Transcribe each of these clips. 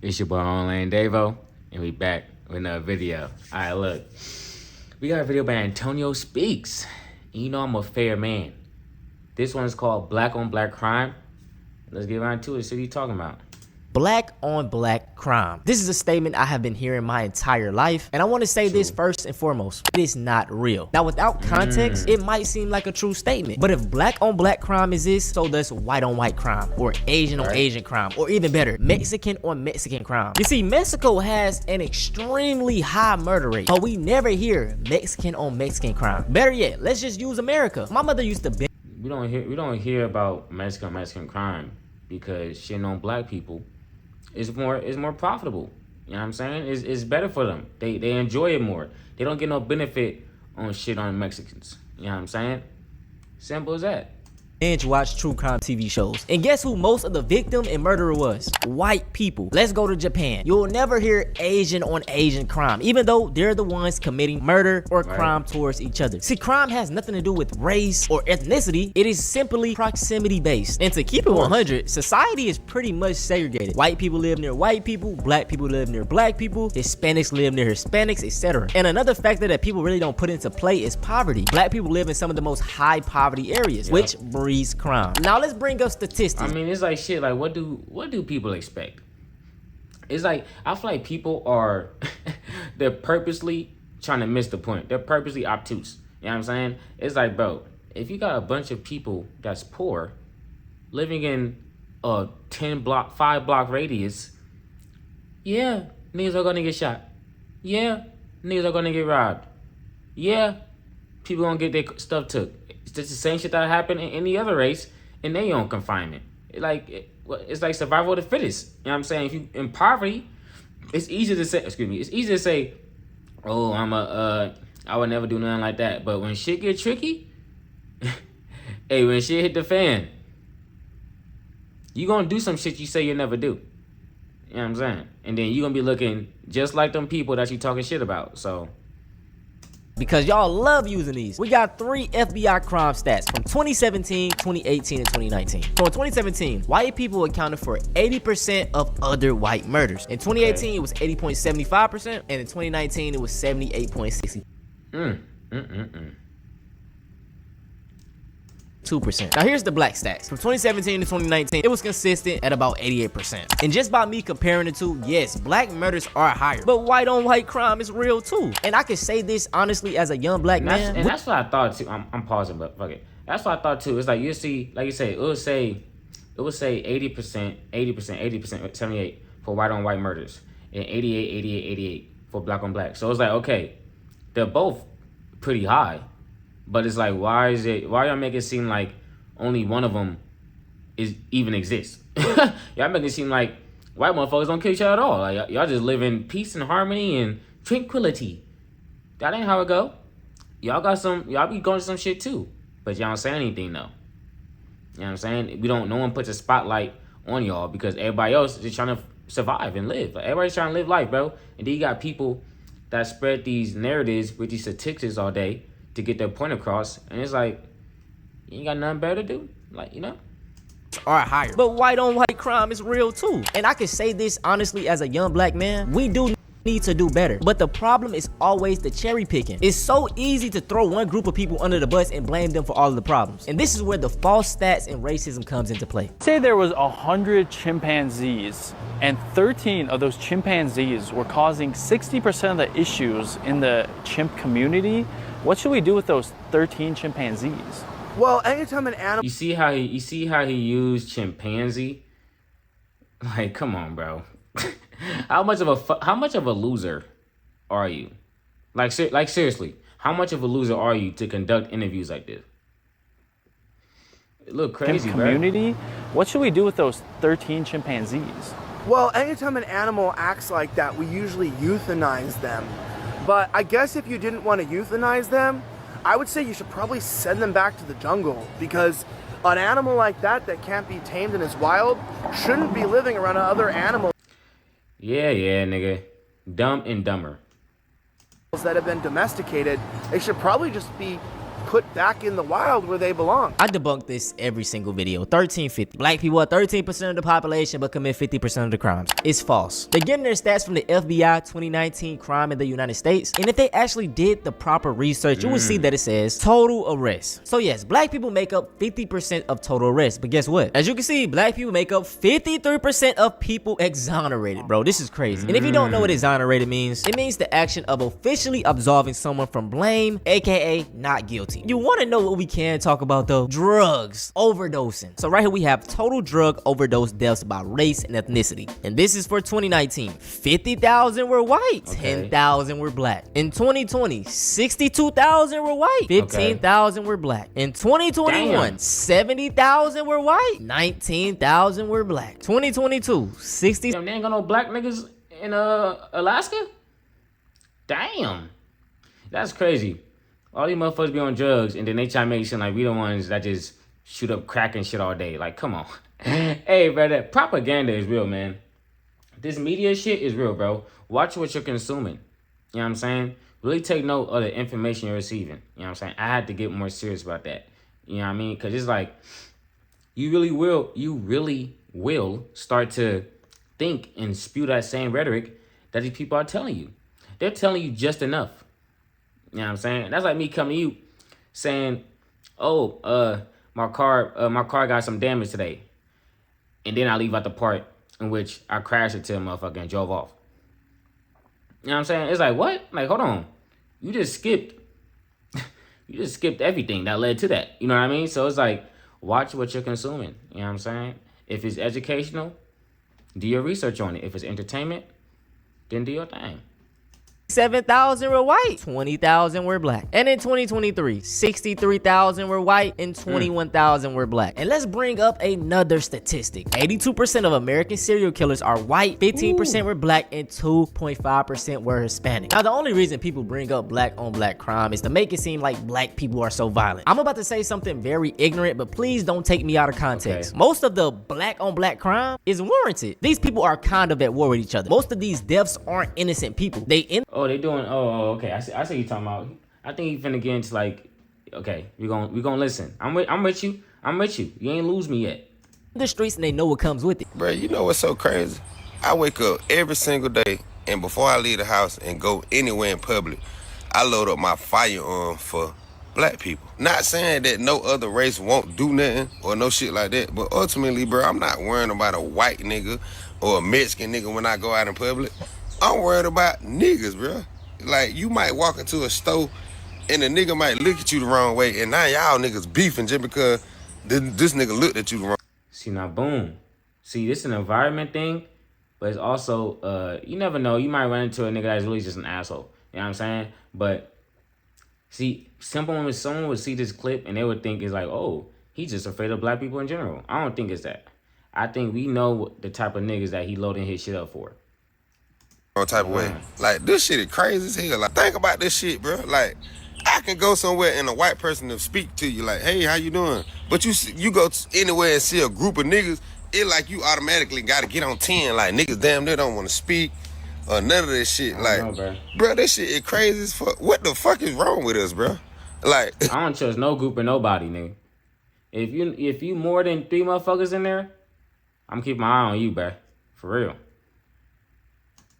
It's your boy Online Davo, and we back with another video. Alright, look. We got a video by Antonio Speaks. And you know I'm a fair man. This one's called Black on Black Crime. Let's get right to it. See what you talking about. Black on black crime. This is a statement I have been hearing my entire life, and I want to say this first and foremost. It is not real. Now, without context, it might seem like a true statement, but if black on black crime exists, so does white on white crime, or Asian on Asian crime, or even better, Mexican on Mexican crime. You see, Mexico has an extremely high murder rate, but we never hear Mexican on Mexican crime. Better yet, let's just use America. My mother used to We don't hear about Mexican crime because shitting on black people is more profitable. You know what I'm saying? It's better for them. They enjoy it more. They don't get no benefit on shit on Mexicans. You know what I'm saying? Simple as that. binge watch true crime TV shows. And guess who most of the victim and murderer was? White people. Let's go to Japan. You'll never hear Asian on Asian crime, even though they're the ones committing murder or crime towards each other. See, crime has nothing to do with race or ethnicity. It is simply proximity based. And to keep it 100, society is pretty much segregated. White people live near white people, black people live near black people, Hispanics live near Hispanics, etc. And another factor that people really don't put into play is poverty. Black people live in some of the most high poverty areas, which breeds crime. Now let's bring up statistics. I mean, it's like shit. Like, what do people expect? It's like I feel like people are they're purposely trying to miss the point. They're purposely obtuse. You know what I'm saying? It's like, bro, if you got a bunch of people that's poor living in a 5 block radius, yeah, niggas are gonna get shot. Yeah, niggas are gonna get robbed. Yeah, people gonna get their stuff took. It's just the same shit that happened in any other race in their own confinement. It's like survival of the fittest. You know what I'm saying? If you in poverty, it's easy to say, it's easy to say, oh, I would never do nothing like that. But when shit get tricky, hey, when shit hit the fan, you gonna do some shit you say you'll never do. You know what I'm saying? And then you gonna be looking just like them people that you talking shit about. So, because y'all love using these. We got 3 FBI crime stats from 2017, 2018, and 2019. So in 2017, white people accounted for 80% of other white murders. In 2018, it was 80.75%, and in 2019, it was 78.60%. 2%. Now here's the black stats. From 2017 to 2019, it was consistent at about 88%. And just by me comparing the two, yes, black murders are higher, but white on white crime is real too. And I can say this honestly as a young black man. And that's what I thought too. I'm pausing, but fuck it. That's what I thought too. It's like you see, like you say, it would say 80%, 78 for white on white murders, and 88 for black on black. So it's like, okay, they're both pretty high. But it's like, why y'all make it seem like only one of them even exists? Y'all make it seem like white motherfuckers don't kill each other at all. Like, y'all just live in peace and harmony and tranquility. That ain't how it go. Y'all be going to some shit too. But y'all don't say anything though. You know what I'm saying? No one puts a spotlight on y'all because everybody else is just trying to survive and live. Like, everybody's trying to live life, bro. And then you got people that spread these narratives with these statistics all day to get their point across, and it's like, you ain't got nothing better to do, like, you know? Are higher, but white on white crime is real too. And I can say this honestly as a young black man, we do need to do better. But the problem is always the cherry picking. It's so easy to throw one group of people under the bus and blame them for all of the problems. And this is where the false stats and racism comes into play. Say there was 100 chimpanzees and 13 of those chimpanzees were causing 60% of the issues in the chimp community. What should we do with those 13 chimpanzees? Well, anytime an animal... You see how he used chimpanzee? Like, come on, bro. How much of a loser are you? Like seriously, how much of a loser are you to conduct interviews like this? It look crazy, chimp community? What should we do with those 13 chimpanzees? Well, anytime an animal acts like that, we usually euthanize them. But I guess if you didn't want to euthanize them, I would say you should probably send them back to the jungle, because an animal like that can't be tamed and is wild shouldn't be living around other animals. Yeah, nigga. Dumb and dumber. That have been domesticated. They should probably just be put back in the wild where they belong. I debunk this every single video. 1350. Black people are 13% of the population but commit 50% of the crimes. It's false. They're getting their stats from the FBI 2019 crime in the United States. And if they actually did the proper research, you would see that it says total arrests. So yes, black people make up 50% of total arrests. But guess what? As you can see, black people make up 53% of people exonerated, bro. This is crazy. And if you don't know what exonerated means, it means the action of officially absolving someone from blame, aka not guilty. You want to know what we can talk about though? Drugs overdosing. So right here we have total drug overdose deaths by race and ethnicity. And this is for 2019. 50,000 were white, 10,000 were black. In 2020, 62,000 were white, 15,000 were black. In 2021, 70,000 were white, 19,000 were black. 2022, 60. Damn, they ain't got no black niggas in Alaska? Damn. That's crazy. All these motherfuckers be on drugs and then they try to make it seem like we the ones that just shoot up crack and shit all day. Like, come on. Hey, brother, propaganda is real, man. This media shit is real, bro. Watch what you're consuming. You know what I'm saying? Really take note of the information you're receiving. You know what I'm saying? I had to get more serious about that. You know what I mean? Because it's like, you really will start to think and spew that same rhetoric that these people are telling you. They're telling you just enough. You know what I'm saying? That's like me coming to you saying, oh, my car got some damage today. And then I leave out the part in which I crashed into a motherfucker and drove off. You know what I'm saying? It's like, what? Like, hold on. You just skipped everything that led to that. You know what I mean? So it's like, watch what you're consuming. You know what I'm saying? If it's educational, do your research on it. If it's entertainment, then do your thing. 7,000 were white, 20,000 were black. And in 2023, 63,000 were white and 21,000 were black. And let's bring up another statistic. 82% of American serial killers are white, 15% were black, and 2.5% were Hispanic. Now, the only reason people bring up black on black crime is to make it seem like black people are so violent. I'm about to say something very ignorant, but please don't take me out of context. Most of the black on black crime is warranted. These people are kind of at war with each other. Most of these deaths aren't innocent people. Oh, they doing. Oh, okay. I see you talking about. I think you finna get into like. Okay, we gonna listen. I'm with you. You ain't lose me yet. The streets and they know what comes with it. Bro, you know what's so crazy? I wake up every single day, and before I leave the house and go anywhere in public, I load up my firearm for black people. Not saying that no other race won't do nothing or no shit like that, but ultimately, bro, I'm not worrying about a white nigga or a Mexican nigga when I go out in public. I'm worried about niggas, bro. Like, you might walk into a store and a nigga might look at you the wrong way, and now y'all niggas beefing just because this nigga looked at you the wrong. See, now, boom. See, this is an environment thing, but it's also, you never know. You might run into a nigga that's really just an asshole. You know what I'm saying? But, see, someone would see this clip and they would think it's like, oh, he's just afraid of black people in general. I don't think it's that. I think we know the type of niggas that he loading his shit up for. Type of way. Like, this shit is crazy as hell. Like, think about this shit, bro. Like, I can go somewhere and a white person will speak to you like, hey, how you doing? But you go anywhere and see a group of niggas, it like you automatically got to get on 10. Like, niggas damn near don't want to speak or none of this shit. Like, bro, this shit is crazy as fuck. What the fuck is wrong with us, bro? Like, I don't trust no group or nobody, nigga. If you more than 3 motherfuckers in there, I'm keeping my eye on you, bro. For real.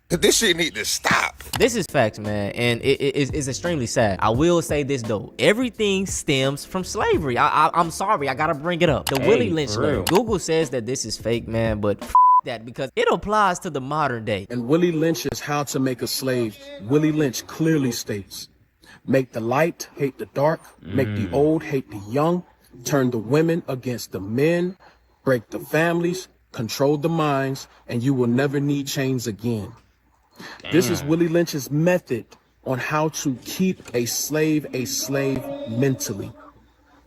This shit need to stop. This is facts, man, and it's extremely sad. I will say this though: everything stems from slavery. I'm sorry, I gotta bring it up. The Willie Lynch letter. Google says that this is fake, man, but that because it applies to the modern day. And Willie Lynch's How to Make a Slave. Willie Lynch clearly states, make the light hate the dark, make the old hate the young, turn the women against the men, break the families, control the minds, and you will never need chains again. Damn. This is Willie Lynch's method on how to keep a slave mentally.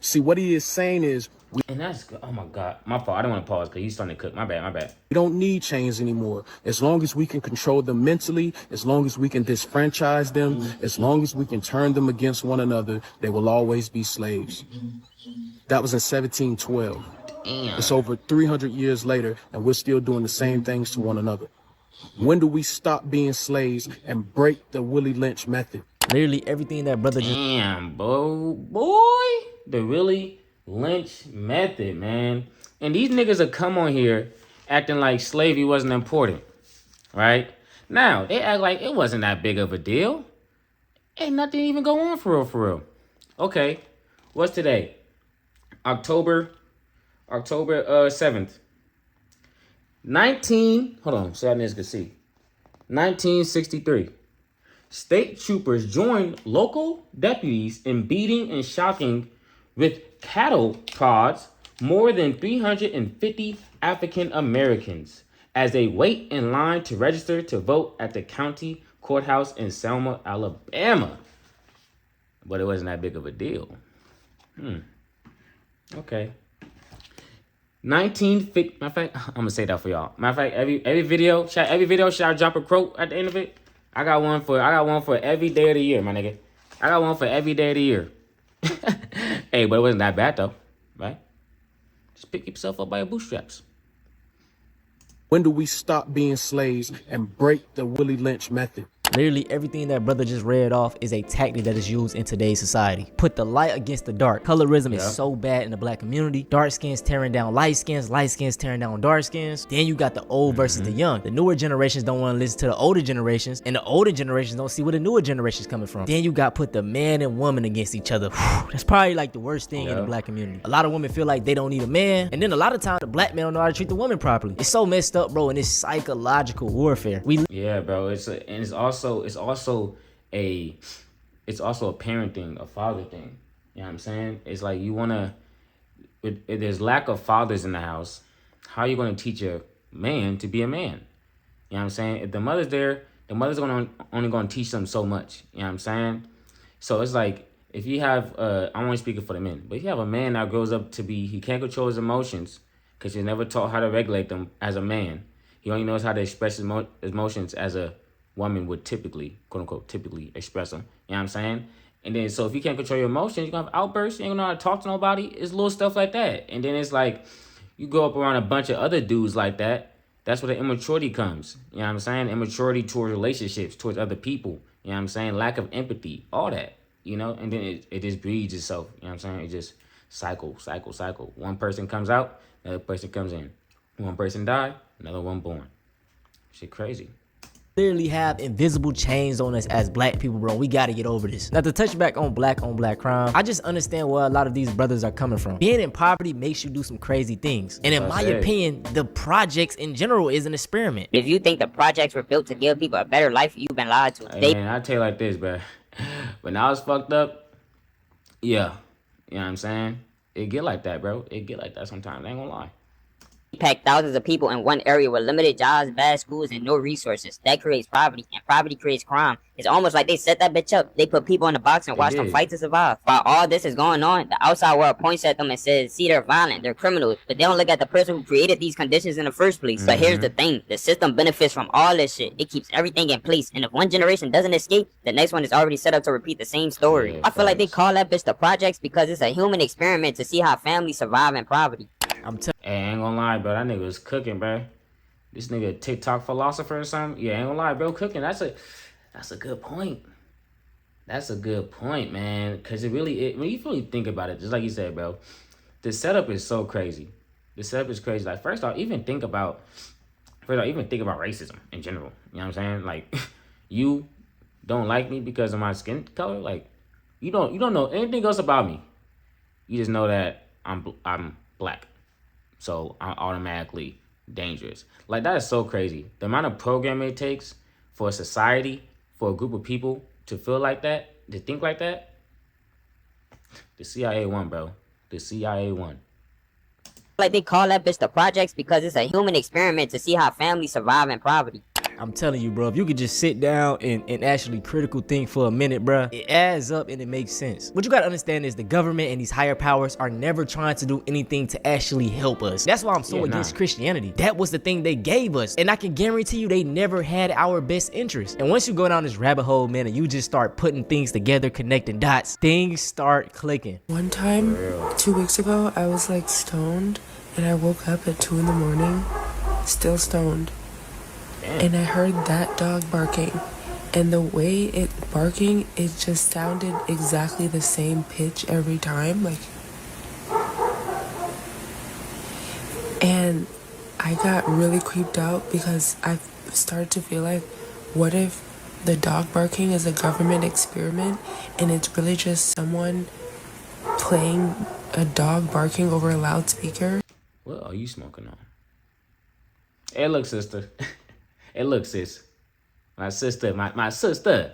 See, what he is saying is... And that's... Oh, my God. My fault. I don't want to pause because he's starting to cook. My bad. We don't need chains anymore. As long as we can control them mentally, as long as we can disfranchise them, as long as we can turn them against one another, they will always be slaves. That was in 1712. Damn. It's over 300 years later, and we're still doing the same things to one another. When do we stop being slaves and break the Willie Lynch method? Literally everything that brother just Damn, boy, the Willie Lynch method, man. And these niggas will come on here acting like slavery wasn't important, right? Now they act like it wasn't that big of a deal. Ain't nothing even go on for real, for real. Okay, what's today? October 7th. Hold on, so y'all niggas can see. 1963. State troopers joined local deputies in beating and shocking with cattle prods more than 350 African Americans as they wait in line to register to vote at the county courthouse in Selma, Alabama. But it wasn't that big of a deal. Okay. 1950. Matter of fact, I'm gonna say that for y'all. Matter of fact, every video, should I drop a quote at the end of it? I got one for every day of the year, my nigga. I got one for every day of the year. Hey, but it wasn't that bad though, right? Just pick yourself up by your bootstraps. When do we stop being slaves and break the Willie Lynch method? Literally everything that brother just read off is a tactic that is used in today's society. Put the light against the dark. Colorism is so bad in the black community. Dark skins tearing down light skins tearing down dark skins. Then you got the old versus the young. The newer generations don't want to listen to the older generations, and the older generations don't see where the newer generations coming from. Then you got put the man and woman against each other. That's probably like the worst thing in the black community. A lot of women feel like they don't need a man, and then a lot of times the black man don't know how to treat the woman properly. It's so messed up, bro, and it's psychological warfare. Yeah, bro. It's also a parenting, a father thing. You know what I'm saying? It's like if there's lack of fathers in the house, how are you going to teach a man to be a man? You know what I'm saying? If the mother's there, the mother's only going to teach them so much. You know what I'm saying? So it's like, if you have, I'm only speaking for the men, but if you have a man that grows up to be, he can't control his emotions because he's never taught how to regulate them as a man. He only knows how to express his emotions as a woman would typically, quote unquote, express them. You know what I'm saying? And then, so if you can't control your emotions, you're going to have outbursts. You ain't going to know how to talk to nobody. It's little stuff like that. And then it's like, you grow up around a bunch of other dudes like that. That's where the immaturity comes. You know what I'm saying? Immaturity towards relationships, towards other people. You know what I'm saying? Lack of empathy, all that. You know? And then it just breeds itself. You know what I'm saying? It just cycle. One person comes out, another person comes in. One person died, another one born. Shit crazy. Clearly have invisible chains on us as black people, bro. We gotta get over this. Now, to touch back on black crime, I just understand where a lot of these brothers are coming from. Being in poverty makes you do some crazy things, and in my opinion, the projects in general is an experiment. If you think the projects were built to give people a better life, you've been lied to. Hey, man, I tell you like this, bro. When I was fucked up, yeah, you know what I'm saying? It get like that, bro. It get like that sometimes. I ain't gonna lie. Pack thousands of people in one area with limited jobs, bad schools, and no resources. That creates poverty, and poverty creates crime. It's almost like they set that bitch up. They put people in the box and watch them fight to survive. While all this is going on, the outside world points at them and says, see, they're violent, they're criminals, but they don't look at the person who created these conditions in the first place. But here's the thing, the system benefits from all this shit. It keeps everything in place, and if one generation doesn't escape, the next one is already set up to repeat the same story. I feel like they call that bitch the projects because it's a human experiment to see how families survive in poverty. Hey, I ain't gonna lie, bro. That nigga was cooking, bro. This nigga a TikTok philosopher or something? Yeah, ain't gonna lie, bro. Cooking. That's a good point. That's a good point, man. Cause when you really think about it, just like you said, bro, the setup is so crazy. The setup is crazy. Like, first off, even think about racism in general. You know what I'm saying? Like, you don't like me because of my skin color. Like, you don't know anything else about me. You just know that I'm black. So I'm automatically dangerous. Like, that is so crazy. The amount of programming it takes for a society, for a group of people to feel like that, to think like that. The CIA won, bro. The CIA won. Like they call that bitch the projects because it's a human experiment to see how families survive in poverty. I'm telling you, bro, if you could just sit down and actually critical think for a minute, bro, it adds up and it makes sense. What you gotta understand is the government and these higher powers are never trying to do anything to actually help us. That's why I'm so against Christianity. That was the thing they gave us, and I can guarantee you they never had our best interest. And once you go down this rabbit hole, man, and you just start putting things together, connecting dots, things start clicking. One time, 2 weeks ago, I was like stoned, and I woke up at 2 in the morning, still stoned. And I heard that dog barking, And the way it barking, it just sounded exactly the same pitch every time. Like, and I got really creeped out because I started to feel like, what if the dog barking is a government experiment and it's really just someone playing a dog barking over a loudspeaker? What are you smoking on? Hey, look, sister. Hey, look, sis. My sister.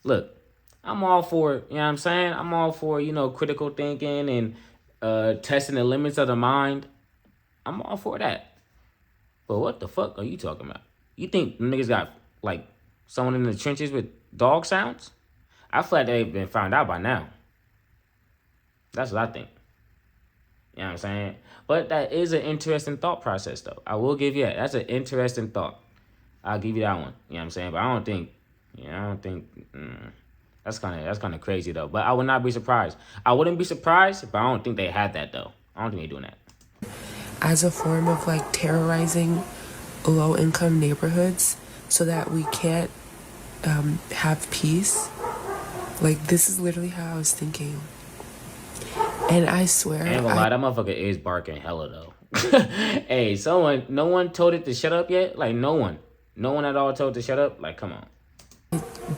Look, I'm all for, you know what I'm saying? I'm all for, critical thinking and testing the limits of the mind. I'm all for that. But what the fuck are you talking about? You think niggas got, like, someone in the trenches with dog sounds? I feel like they've been found out by now. That's what I think. You know what I'm saying? But that is an interesting thought process, though. I will give you that. That's an interesting thought. I'll give you that one. You know what I'm saying? But I don't think, that's kind of crazy, though. But I would not be surprised. I wouldn't be surprised, but I don't think they had that, though. I don't think they're doing that. As a form of like terrorizing low-income neighborhoods so that we can't have peace. Like, this is literally how I was thinking. And I swear, I ain't gonna lie, that motherfucker is barking hella, though. Hey, no one told it to shut up yet? Like, no one at all told it to shut up? Like, come on.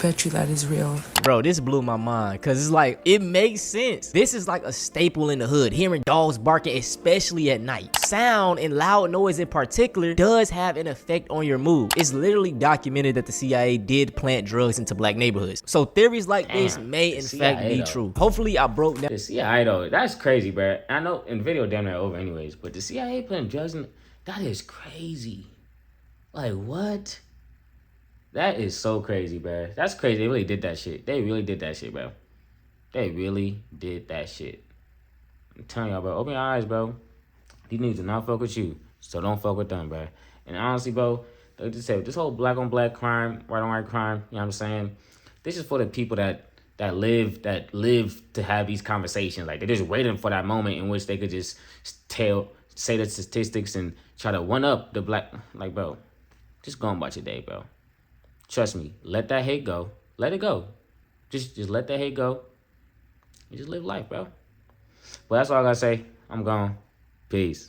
bet you that is real. Bro, this blew my mind because it's like, it makes sense. This is like a staple in the hood, hearing dogs barking, especially at night. Sound and loud noise in particular does have an effect on your mood. It's literally documented that the CIA did plant drugs into black neighborhoods. So theories like this may in fact be true. Hopefully I broke down. The CIA though, that's crazy, bro. I know in the video damn near over anyways, but the CIA putting drugs in, that is crazy. Like, what? That is so crazy, bro. That's crazy. They really did that shit. They really did that shit, bro. They really did that shit. I'm telling y'all, bro. Open your eyes, bro. These niggas do not fuck with you, so don't fuck with them, bro. And honestly, bro, like just say this whole black on black crime, white on white crime. You know what I'm saying? This is for the people that live to have these conversations. Like, they're just waiting for that moment in which they could just say the statistics and try to one up the black. Like, bro, just go on about your day, bro. Trust me, let that hate go. Let it go. Just let that hate go. You just live life, bro. But that's all I gotta say. I'm gone. Peace.